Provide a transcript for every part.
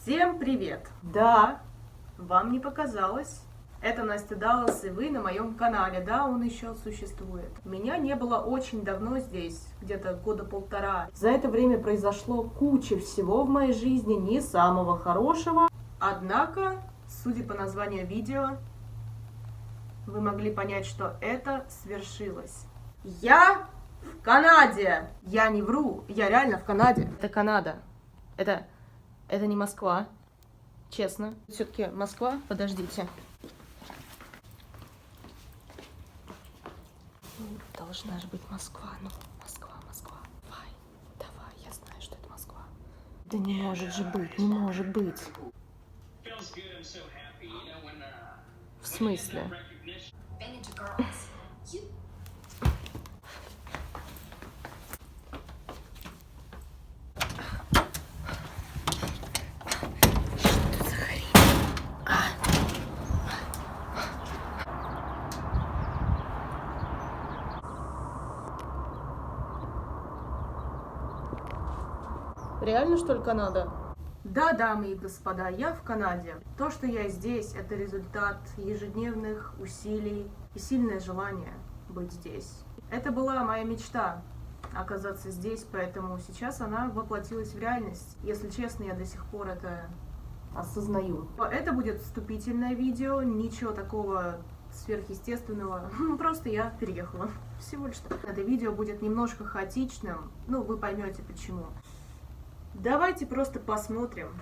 Всем привет! Да, вам не показалось. Это Настя Даллас, и вы на моем канале. Да, он еще существует. Меня не было очень давно здесь, где-то года полтора. За это время произошло куча всего в моей жизни, не самого хорошего. Однако, судя по названию видео, вы могли понять, что это свершилось. Я в Канаде! Я не вру, я реально в Канаде. Это Канада. Это не Москва. Честно. Все-таки Москва? Подождите. Должна же быть Москва. Ну, Москва. Давай, я знаю, что это Москва. Да не может же быть, не может быть. В смысле? Реально, что ли, Канада? Да, дамы и господа, я в Канаде. То, что я здесь, это результат ежедневных усилий и сильное желание быть здесь. Это была моя мечта оказаться здесь, поэтому сейчас она воплотилась в реальность. Если честно, я до сих пор это осознаю. Это будет вступительное видео, ничего такого сверхъестественного. Просто я переехала. Всего лишь. Это видео будет немножко хаотичным, вы поймете почему. Давайте просто посмотрим.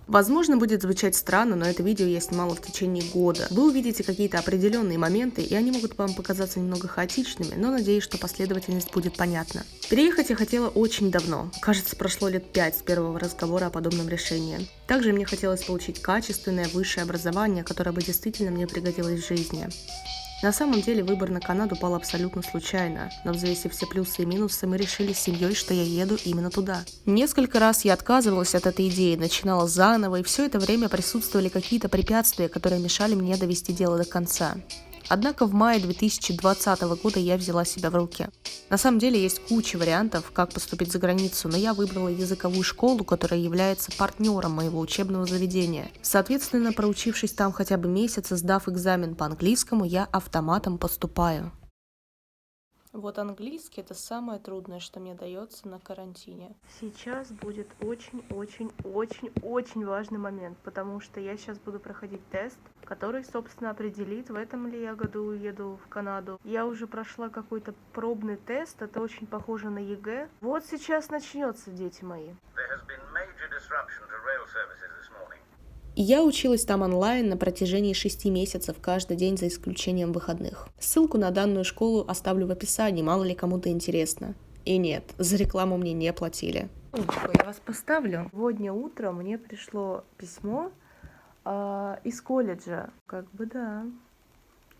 Возможно, будет звучать странно, но это видео я снимала в течение года. Вы увидите какие-то определенные моменты, и они могут вам показаться немного хаотичными, но надеюсь, что последовательность будет понятна. Переехать я хотела очень давно. Кажется, прошло лет 5 с первого разговора о подобном решении. Также мне хотелось получить качественное высшее образование, которое бы действительно мне пригодилось в жизни. На самом деле выбор на Канаду пал абсолютно случайно, но взвесив все плюсы и минусы, мы решили с семьей, что я еду именно туда. Несколько раз я отказывалась от этой идеи, начинала заново, и все это время присутствовали какие-то препятствия, которые мешали мне довести дело до конца. Однако в мае 2020 года я взяла себя в руки. На самом деле есть куча вариантов, как поступить за границу, но я выбрала языковую школу, которая является партнером моего учебного заведения. Соответственно, проучившись там хотя бы месяц и сдав экзамен по английскому, я автоматом поступаю. Вот английский — это самое трудное, что мне дается на карантине. Сейчас будет очень важный момент, потому что я сейчас буду проходить тест, который, собственно, определит, в этом ли я году уеду в Канаду. Я уже прошла какой-то пробный тест, это очень похоже на ЕГЭ. Вот сейчас начнется, дети мои. И я училась там онлайн на протяжении 6 месяцев каждый день за исключением выходных. Ссылку на данную школу оставлю в описании, мало ли кому-то интересно. И нет, за рекламу мне не платили. Я вас поставлю. Сегодня утром мне пришло письмо из колледжа. Да,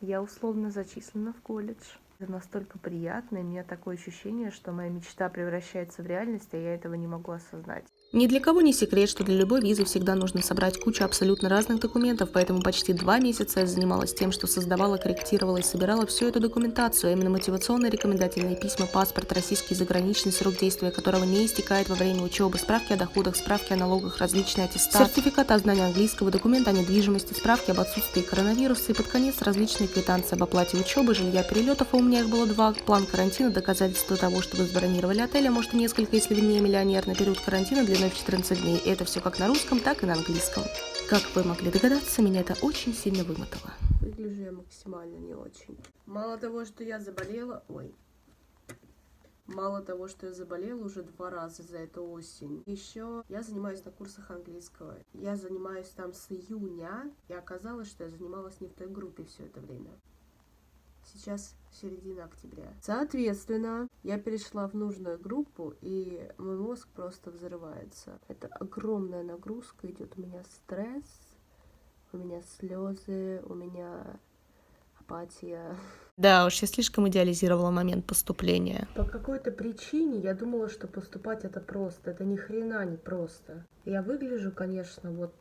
я условно зачислена в колледж. Это настолько приятно, и у меня такое ощущение, что моя мечта превращается в реальность, а я этого не могу осознать. Ни для кого не секрет, что для любой визы всегда нужно собрать кучу абсолютно разных документов, поэтому почти 2 месяца я занималась тем, что создавала, корректировала и собирала всю эту документацию, а именно мотивационные рекомендательные письма, паспорт, российский заграничный, срок действия которого не истекает во время учебы, справки о доходах, справки о налогах, различные аттестаты, сертификаты о знании английского, документы о недвижимости, справки об отсутствии коронавируса и под конец различные квитанции об оплате учебы, жилья, перелетов, а у меня их было 2, план карантина, доказательства того, что вы забронировали отель, а может и несколько, если вы не миллионер, на период карантина длиной в 14 дней. И это все как на русском, так и на английском. Как вы могли догадаться, меня это очень сильно вымотало. Выгляжу я максимально не очень. Мало того, что я заболела уже 2 раза за эту осень. Еще я занимаюсь на курсах английского. Я занимаюсь там с июня, и оказалось, что я занималась не в той группе все это время. Сейчас середина октября. Соответственно, я перешла в нужную группу, и мой мозг просто взрывается. Это огромная нагрузка идет. У меня стресс, у меня слезы, у меня апатия. Да уж, я слишком идеализировала момент поступления. По какой-то причине я думала, что поступать это просто. Это ни хрена не просто. Я выгляжу, конечно, вот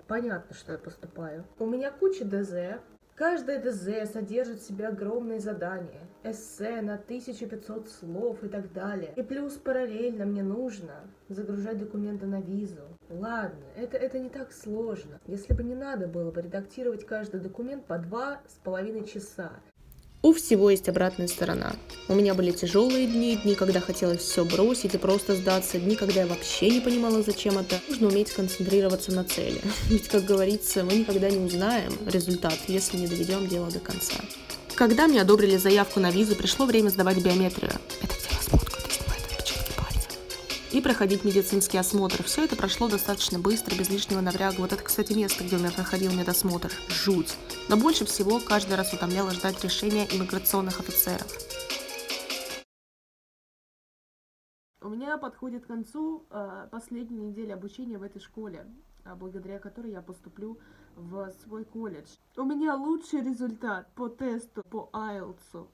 понятно, что я поступаю. У меня куча ДЗ, Каждое ДЗ содержит в себе огромные задания, эссе на 1500 слов и так далее. И плюс параллельно мне нужно загружать документы на визу. Ладно, это не так сложно. Если бы не надо было бы редактировать каждый документ по 2,5 часа. У всего есть обратная сторона. У меня были тяжелые дни, когда хотелось все бросить и просто сдаться, дни, когда я вообще не понимала, зачем это. Нужно уметь концентрироваться на цели. Ведь, как говорится, мы никогда не узнаем результат, если не доведем дело до конца. Когда мне одобрили заявку на визу, пришло время сдавать биометрию. Это где вас фоткают и снимают отпечатки пальцев. И проходить медицинский осмотр. Все это прошло достаточно быстро, без лишнего напряга. Вот это, кстати, место, где у меня проходил медосмотр. Жуть. Но больше всего каждый раз утомляло ждать решения иммиграционных офицеров. У меня подходит к концу последняя неделя обучения в этой школе, благодаря которой я поступлю в свой колледж. У меня лучший результат по тесту по IELTS.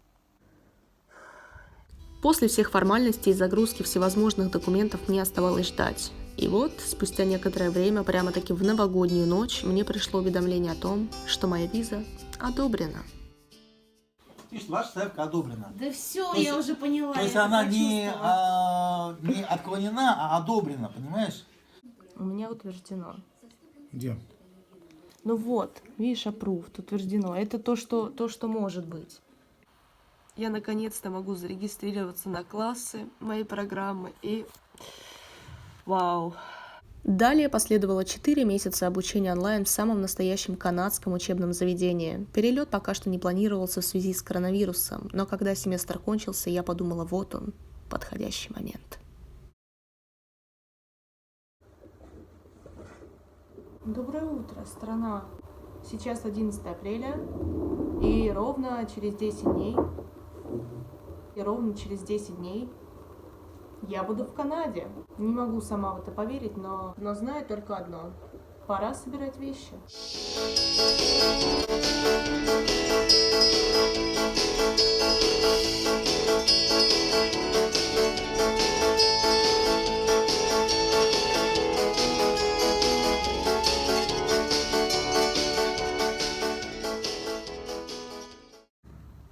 После всех формальностей и загрузки всевозможных документов мне оставалось ждать. И вот, спустя некоторое время, прямо-таки в новогоднюю ночь, мне пришло уведомление о том, что моя виза одобрена. Видишь, ваша заявка одобрена. Да все, я уже поняла. То есть она не отклонена, а одобрена, понимаешь? У меня утверждено. Где? Ну вот, видишь, approved, утверждено. Это то, что может быть. Я наконец-то могу зарегистрироваться на классы моей программы и... Вау! Далее последовало 4 месяца обучения онлайн в самом настоящем канадском учебном заведении. Перелет пока что не планировался в связи с коронавирусом, но когда семестр кончился, я подумала, вот он, подходящий момент. Доброе утро, страна. Сейчас 11 апреля, и ровно через 10 дней я буду в Канаде. Не могу сама в это поверить, но знаю только одно. Пора собирать вещи.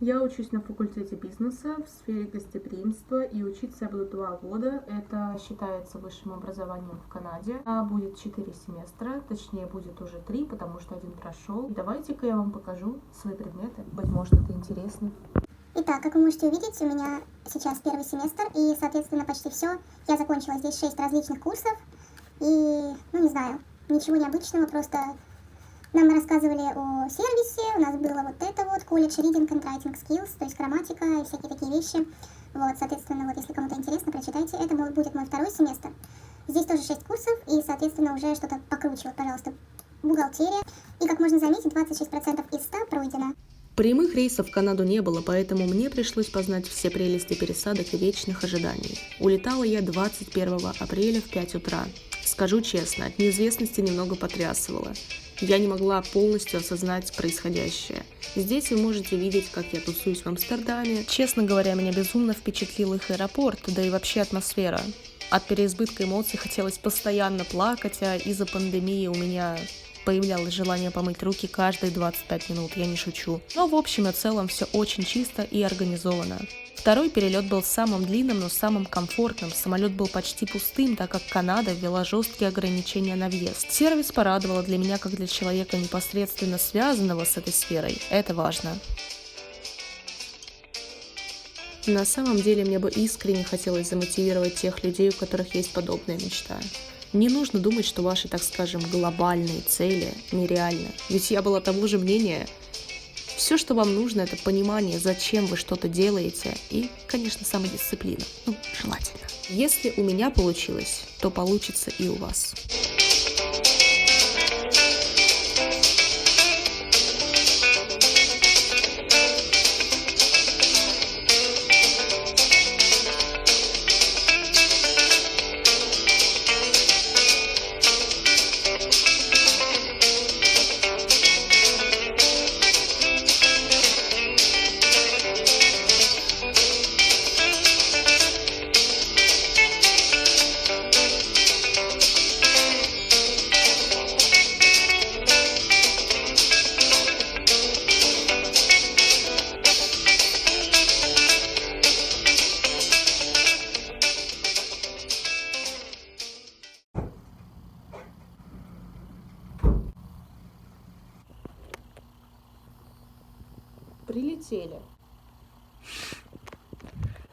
Я учусь на факультете бизнеса в сфере гостеприимства, и учиться я буду 2 года. Это считается высшим образованием в Канаде. А будет 4 семестра, точнее будет уже 3, потому что 1 прошел. Давайте-ка я вам покажу свои предметы. Быть может, это интересно. Итак, как вы можете увидеть, у меня сейчас 1-й семестр, и, соответственно, почти все. Я закончила здесь 6 различных курсов, и, не знаю, ничего необычного, просто... Нам рассказывали о сервисе, у нас было вот это вот, колледж Reading and Writing Skills, то есть грамматика и всякие такие вещи. Вот, соответственно, вот если кому-то интересно, прочитайте. Это будет мой 2-й семестр. Здесь тоже 6 курсов, и, соответственно, уже что-то покруче. Вот, пожалуйста, бухгалтерия. И, как можно заметить, 26% из 100 пройдено. Прямых рейсов в Канаду не было, поэтому мне пришлось познать все прелести пересадок и вечных ожиданий. Улетала я 21 апреля в 5 утра. Скажу честно, от неизвестности немного потрясывало. Я не могла полностью осознать происходящее. Здесь вы можете видеть, как я тусуюсь в Амстердаме. Честно говоря, меня безумно впечатлил их аэропорт, да и вообще атмосфера. От переизбытка эмоций хотелось постоянно плакать, а из-за пандемии у меня появлялось желание помыть руки каждые 25 минут, я не шучу. Но в общем и целом все очень чисто и организовано. 2-й перелет был самым длинным, но самым комфортным. Самолет был почти пустым, так как Канада ввела жесткие ограничения на въезд. Сервис порадовало для меня, как для человека, непосредственно связанного с этой сферой. Это важно. На самом деле, мне бы искренне хотелось замотивировать тех людей, у которых есть подобная мечта. Не нужно думать, что ваши, так скажем, глобальные цели нереальны. Ведь я была того же мнения. Все, что вам нужно, это понимание, зачем вы что-то делаете, и, конечно, самодисциплина. Желательно. Если у меня получилось, то получится и у вас. прилетели.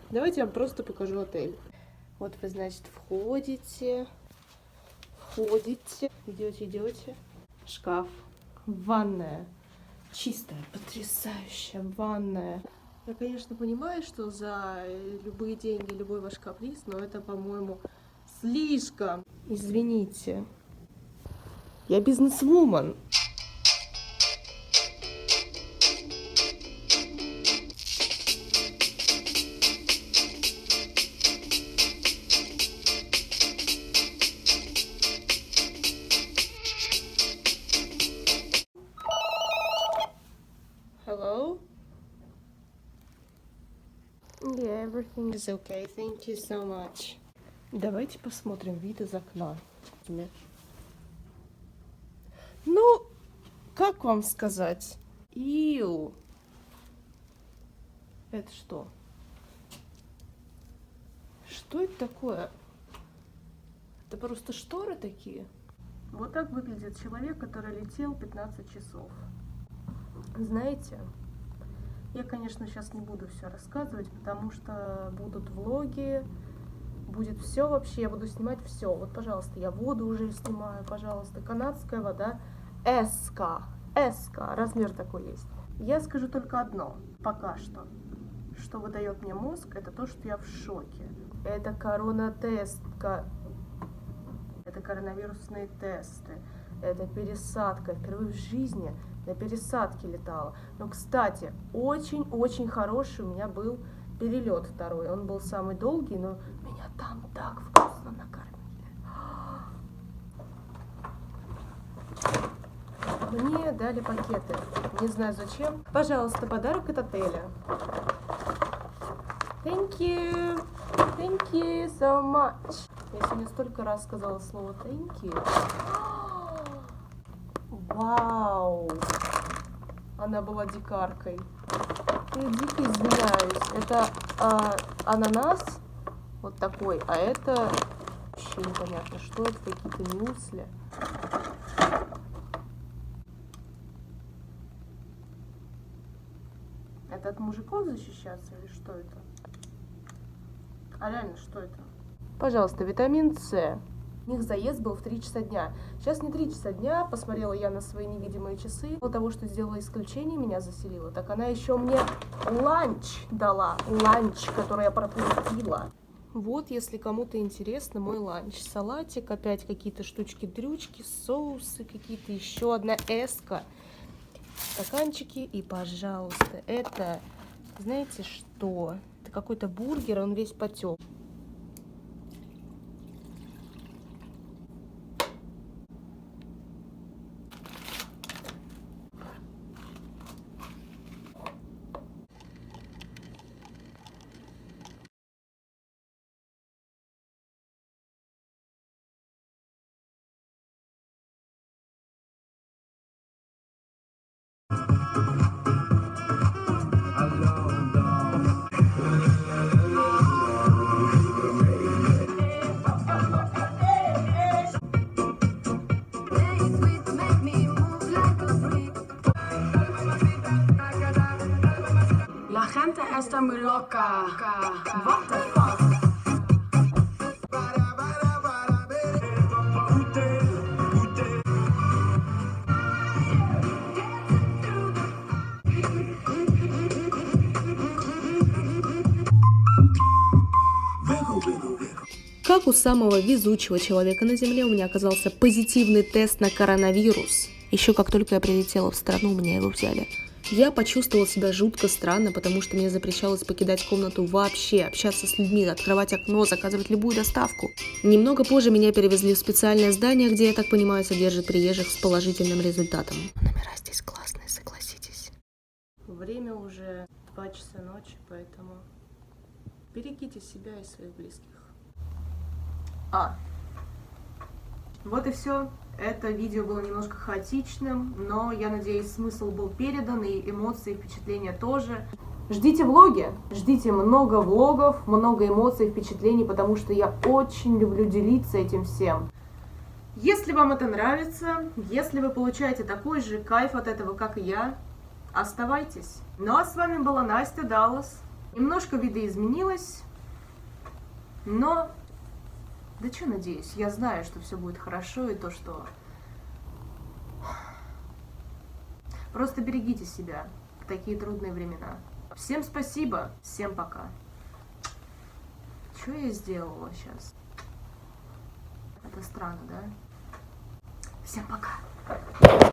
Давайте я вам просто покажу отель. Вот вы, значит, входите, идете. Шкаф, ванная, чистая, потрясающая ванная. Я, конечно, понимаю, что за любые деньги любой ваш каприз, но это, по-моему, слишком. Извините. Я бизнесвумен. Hello? Yeah, everything is okay. Thank you so much. Давайте посмотрим вид из окна. Ну, как вам сказать? Иу. Это что? Что это такое? Это просто шторы такие? Вот так выглядит человек, который летел 15 часов. Знаете, я, конечно, сейчас не буду все рассказывать, потому что будут влоги, будет все вообще, я буду снимать все. Вот, пожалуйста, я воду уже снимаю, пожалуйста, канадская вода СК, размер такой есть. Я скажу только одно, пока что выдает мне мозг, это то, что я в шоке. Это коронатест, это коронавирусные тесты, это пересадка. Впервые в жизни на пересадке летала. Но, кстати, очень-очень хороший у меня был перелет второй. Он был самый долгий, но меня там так вкусно накормили. Мне дали пакеты. Не знаю зачем. Пожалуйста, подарок от отеля. Thank you. Thank you so much. Я сегодня столько раз сказала слово thank you. Вау! Она была дикаркой. Я дико извиняюсь. Это ананас вот такой, а это вообще непонятно, что это, какие-то мюсли. Это от мужиков защищаться или что это? А реально, что это? Пожалуйста, витамин С. У них заезд был в 3 часа дня. Сейчас не 3 часа дня, посмотрела я на свои невидимые часы. После того, что сделала исключение, меня заселила, так она еще мне ланч дала. Ланч, который я пропустила. Вот, если кому-то интересно, мой ланч. Салатик, опять какие-то штучки-дрючки, соусы какие-то, еще одна эска. Стаканчики и, пожалуйста, это, знаете что? Это какой-то бургер, он весь потек. La gente está muy loca. What the fuck? Как у самого везучего человека на Земле у меня оказался позитивный тест на коронавирус. Еще как только я прилетела в страну, у меня его взяли. Я почувствовала себя жутко странно, потому что мне запрещалось покидать комнату вообще, общаться с людьми, открывать окно, заказывать любую доставку. Немного позже меня перевезли в специальное здание, где, я так понимаю, содержат приезжих с положительным результатом. Номера здесь классные, согласитесь. Время уже 2 часа ночи, поэтому берегите себя и своих близких. Вот и все. Это видео было немножко хаотичным, но я надеюсь, смысл был передан, и эмоции, и впечатления тоже. Ждите влоги, ждите много влогов, много эмоций, впечатлений, потому что я очень люблю делиться этим всем. Если вам это нравится, если вы получаете такой же кайф от этого, как и я, оставайтесь. Ну а с вами была Настя Даллас. Немножко видоизменилась, но... Да что надеюсь, я знаю, что все будет хорошо и то, что... Просто берегите себя в такие трудные времена. Всем спасибо, всем пока. Что я сделала сейчас? Это странно, да? Всем пока.